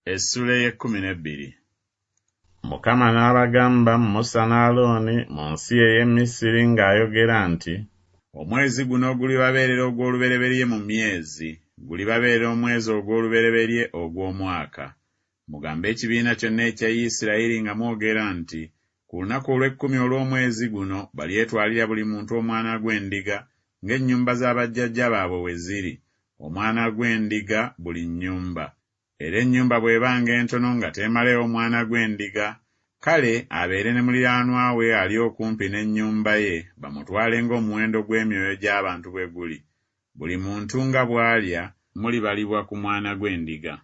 Essula y'e12. Mukama n'abagamba Musa ne Alooni mu nsi ey'e Misiri ng'ayogera nti, omwezi guno gulibabeerera ogw'olubereberye mu myezi, gulibabeerera omwezi ogw'olubereberye ogw'omwaka. Mugambe ekibiina kyonna ekya Isirayiri nga mwogera nti, ku lunaku olw'ekkumi olw'omwezi guno balyetwalira buli muntu omwana gw'endiga ng'ennyumba z'abajjajja baabwe bwe ziri, omwana gw'endiga buli nnyumba. Era ennyumba bw'ebanga entono nga teemalewo omwana gw'endiga, kale abeere ne muliraanwa we ali okumpi n'ennyumba ye, bamutwale ng'omuwendo gw'emyoyo gy'abantu bwe guli. Buli muntu nga bw'alya, mulibalibwa ku mwana gw'endiga.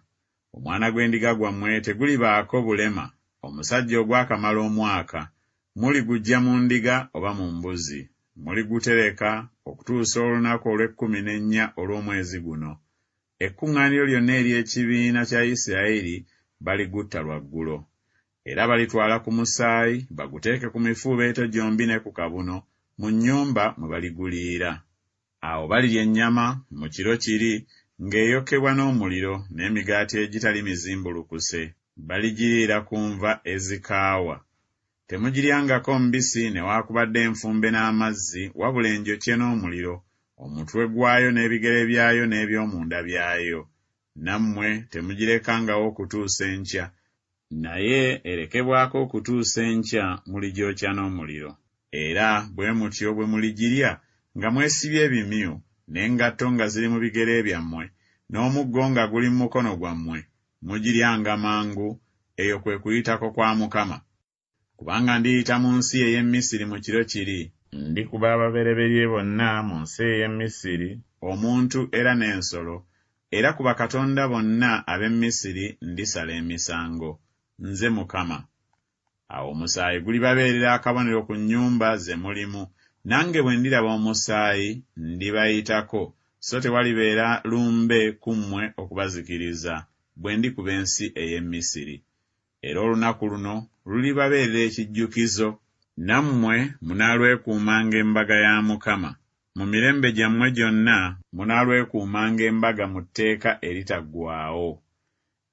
Omwana gw'endiga gwammwe tegulibaako bulema, omusajja ogwakamala omwaka, muliguggya mu ndiga oba mu mbuzi. Muligutereka okutuusa olunaku olw'e14 olw'omwezi guno. Ekkuŋŋaaniro lyonna ery'ekibiina kya Isirayiri baligutta lwaggulo. Era balitwala ku musaayi baguteeke ku mifuubeeto gyombi ne ku kabuno mu nnyumba mwe baliguliira. Awo balirya ennyama mu kiro kiri ng'eyokebwa n'omuliro n'emigaati egitali mizimbulukuse. Baligiriira ku nva ezikaawa. Temugiryangako mbisi newaakubadde enfumbe n'amazzi, wabula enjokye n'omuliro, omutwe gwayo n'ebigere byayo n'eby'omunda byayo. Nammwe temugirekangawo okutuusa enkya, naye erekebwako okutuusa enkya muligyokya n'omuliro. Era bwe mutyo bwe muligirya nga mwesibye ebimyu, n'engatto nga ziri mu bigere byammwe, n'omuggo nga guli mu mukono gwammwe, mugiryanga mangu. Eyo kwe kuyitako kwa Mukama. Kubanga ndiyita mu nsi ey'e Misiri mu kiro kiri, ndikuba ababereberye bonna mu nsi ey'e Misiri, omuntu era n'ensolo, era ku bakatonda bonna ab'e Misiri ndisala emisango. Nze Mukama. Awo omusaayi gulibabeerera akabonero ku nnyumba ze mulimu, nange bwe ndiraba omusaayi ndibayitako, so tewalibeera lumbe ku mmwe okubazikiriza, bwe ndikuba ensi ey'e Misiri. Era olunaku luno lulibabeerera ekijjukizo, nammwe munaalwekuumanga embaga ya Mukama. Mu mirembe gyammwe gyonna munaalwekuumanga embaga mu tteeka eritaggwaawo.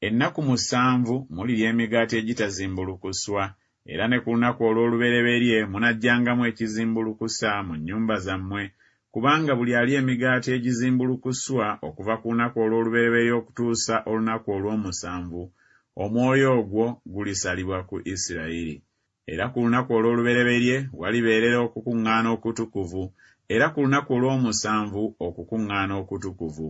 Ennaku 7 mulirya emigaati egitazimbulukuswa, era ne ku lunaku olw'olubereberye munajjangamu ekizimbulukusa mu nnyumba zammwe, kubanga buli alya emigaati egizimbulukuswa okuva ku lunaku olw'olubereberye okutuusa olunaku olw'omusanvu, omwoyo ogwo gulisalibwa ku Isirayiri. Era ku lunaku olw'olubereberye walibeerera okukuŋŋaana okutukuvu, era ku lunaku olw'omusanvu okukuŋŋaana okutukuvu.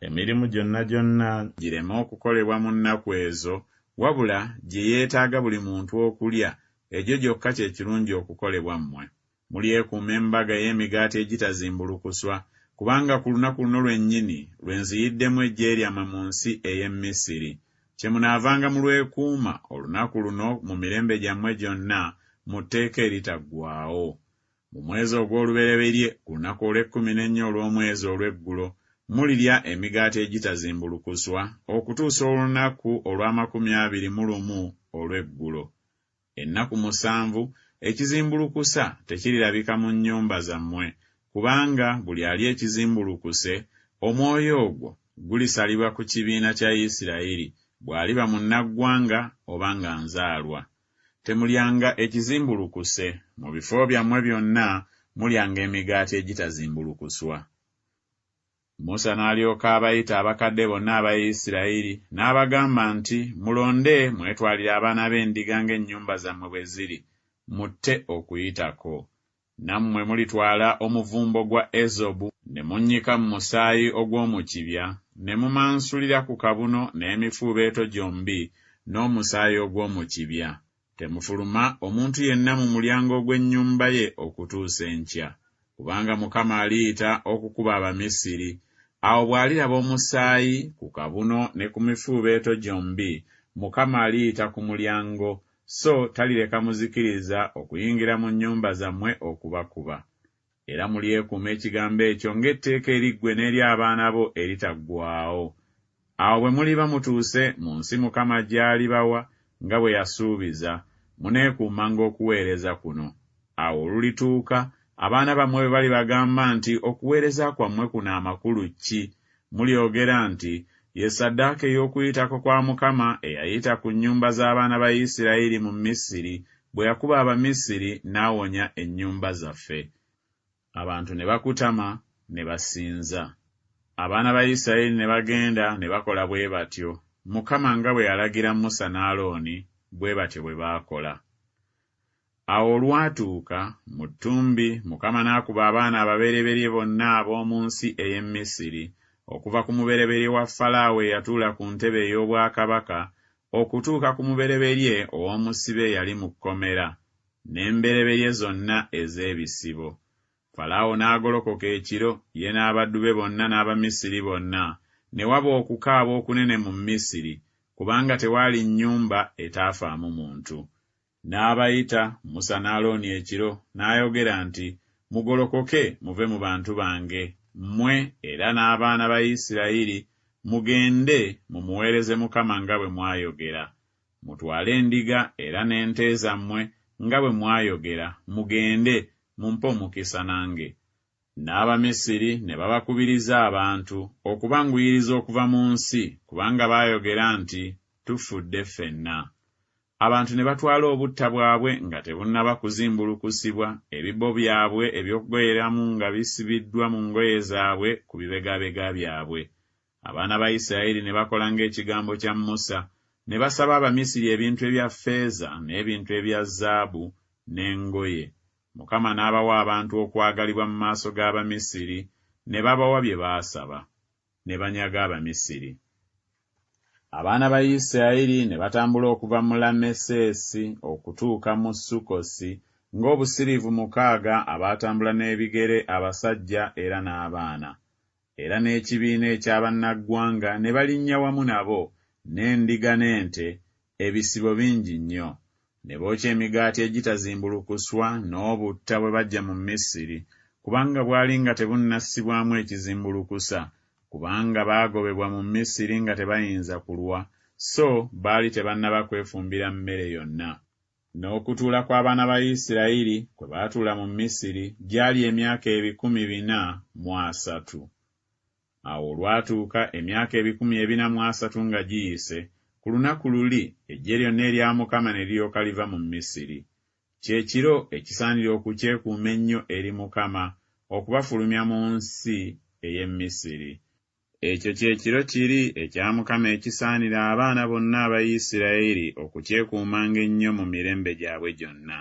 Emirimu gyonna gireme okukolebwa mu nnaku ezo, wabula gye yeetaaga buli muntu okulya, egyo gyokka kye kirungi okukolebwa mmwe. Mulyekuuma embaga y'emigaati egitazimbulukuswa, kubanga ku lunaku luno lwennyini lwe nziyiddemu eggye lyammwe mu nsi ey'e Misiri. Kye munaavanga mu lwekuuma olunaku luno mu mirembe gyammwe gyonna mu tteeka eritaggwaawo. Mu mwezi ogw'olubereberye ku lunaku olw'e14 olw'omwezi olw'eggulo, mulirya emigaati egitazimbulukuswa okutuusa olunaku olw'21 olw'eggulo. Ennaku 7 ekizimbulukusa tekirirabika mu nnyumba zammwe, kubanga buli alya ekizimbulukuse, omwoyo ogwo gulisalibwa ku kibiina kya Isirayiri bw'aliba munnaggwanga oba nga nzaalwa. Temulyanga ekizimbulukuse, mu bifo byammwe byonna mulyanga emigaati egitazimbulukuswa. Musa n'alyoka abayita abakadde bonna aba Isirayiri n'abagamba nti, mulonde mwetwalire abaana b'endiga ng'ennyumba zammwe bwe ziri, mutte okuyitako. Nammwe mulitwala omuvumbo gwa ezobu ne munnyika mu musaayi ogw'omu kibya, ne mumansulira ku kabuno n'emifuubeeto gyombi n'omusaayi ogw'omu kibya. Temufuluma omuntu yenna mu mulyango gw'ennyumba ye okutuusa enkya, kubanga Mukama aliyita okukuba Abamisiri. Awo bw'aliraba omusaayi ku kabuno ne ku mifuubeeto gyombi, Mukama aliyita ku mulyango, so talireka muzikiriza okuyingira mu nnyumba zammwe okubakuba. Era mulyekuuma ekigambo ekyo ng'etteeka eriggwe n'eri abaana bo eritaggwaawo. Awo bwe muliba mutuuse mu nsi Mukama gy'alibawa nga bwe yasuubiza, muneekuumanga okuweereza kuno. Awo olulituuka, abaana bammwe bwe balibagamba nti okuweereza kwammwe kuno amakulu ki, mulyogera nti ye ssaddaaka ey'okuyitako kwa Mukama eyayita ku nnyumba z'abaana ba Isirayiri mu Misiri bwe yakuba Abamisiri n'awonya ennyumba zaffe. Abantu ne bakutama ne basinza. Abaana ba Isirayiri ne bagenda ne bakola bwe batyo. Mukama nga bwe yalagira Musa ne Alooni, bwe batyo bwe baakola. Awo olwatuuka mu ttumbi, Mukama n'akuba abaana ababereberye bonna ab'omu nsi ey'e Misiri, okuva ku mubereberye wa Falaawo eyatuula ku ntebe ey'obwakabaka okutuuka ku mubereberye ow'omusibe eyali mu kkomera, n'embereberye zonna ez'ebisibo. Falaawo n'agolokoka ekiro, ye n'abaddu be bonna n'Abamisiri bonna, ne waba okukaaba okunene mu Misiri, kubanga tewaali nnyumba etaafaamu muntu. N'abayita Musa ne Alooni ekiro, n'ayogera nti, mugolokoke muve mu bantu bange, mmwe era n'abaana ba Isirayiri, mugende mumuweereze Mukama nga bwe mwayogera. Mutwale endiga era n'ente zammwe nga bwe mwayogera, mugende mumpe omukisa nange. N'Abamisiri ne babakubiriza abantu okubanguyiriza okuva mu nsi, kubanga baayogera nti, tufudde ffenna. Abantu ne batwala obutta bwabwe nga tebunnaba kuzimbulukusibwa, ebibbo byabwe eby'okugweramu nga bisibiddwa mu ngoye zaabwe ku bibegabega byabwe. Abaana ba Isirayiri ne bakola ng'ekigambo kya Musa, ne basaba Abamisiri ebintu ebya ffeeza n'ebintu ebya zaabu n'engoye. Mukama n'abawa abantu okwagalibwa mu maaso g'Abamisiri, ne babawa bye baasaba, ne banyaga Abamisiri. Abaana ba Isirayiri ne batambula okuva mu Lameseesi okutuuka mu Sukkosi, ng'obusiriivu 600 abaatambula n'ebigere, abasajja era n'abaana. Era n'ekibiina eky'abannaggwanga ne balinnya wamu nabo, n'endiga n'ente, ebisibo bingi nnyo. Ne bookya emigaati egitazimbulukuswa n'obutta bwe bajja mu Misiri, kubanga bwali nga tebunnassibwamu ekizimbulukusa, kubanga baagobebwa mu Misiri nga tebayinza kulwa, so baali tebannaba kwefumbira mmere yonna. N'okutuula kw'abaana ba Isirayiri kwe baatuula mu Misiri gyali emyaka 430. Awo olwatuuka emyaka 430 nga giyise, ku lunaku luli eggye lyonna erya Mukama ne liryoka liva mu Misiri. Kyekiro ekisaanira okukyekuuma ennyo eri Mukama, okubafulumya mu nsi ey'e Misiri. Ekyo kyekiro kiri ekya Mukama ekisaanira abaana bonna aba Isirayiri okukyekuumanga ennyo mu mirembe gyabwe gyonna.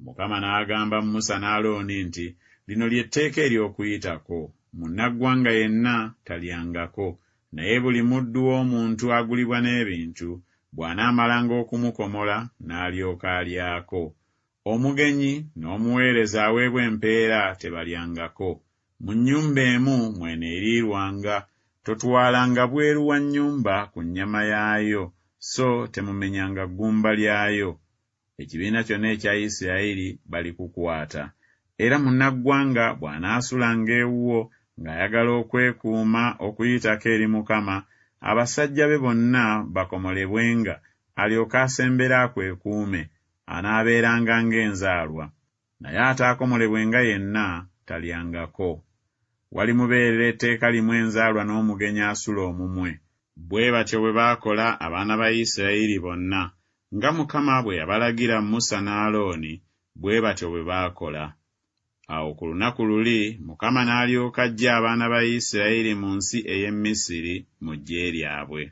Mukama n'agamba Musa ne Alooni nti, lino ly'etteeka ery'okuyitako. Munnaggwanga yenna talyangako, naye buli muddu w'omuntu agulibwa n'ebintu, bw'anaamalanga okumukomola n'alyoka alyako. Omugenyi n'omuweereza aweebwa empeera tebalyangako. Mu nnyumba emu mweneerirwanga, totwalanga bweru wa nnyumba ku nnyama yaayo, so temumenyanga ggumba lyayo. Ekibiina kyonna ekya Isirayiri balikukwata. Era munnaggwanga bw'anaasulanga ewuwo ng'ayagala okwekuuma okuyitako eri Mukama, abasajja be bonna bakomolebwenga, alyoke asembere akwekuume, anaabeeranga ng'enzaalwa. Naye ataakomolebwenga yenna talyangako. Walimubeerera etteeka limu enzaalwa n'omugenyi asula omumwe. Bwe batyo bwe baakola abaana ba Isirayiri bonna, nga Mukama bwe yabalagira Musa ne Alooni, bwe batyo bwe baakola. Awo ku lunaku luli Mukama n'alyoka aggya abaana ba Isirayiri mu nsi ey'e Misiri mu ggye lyabwe.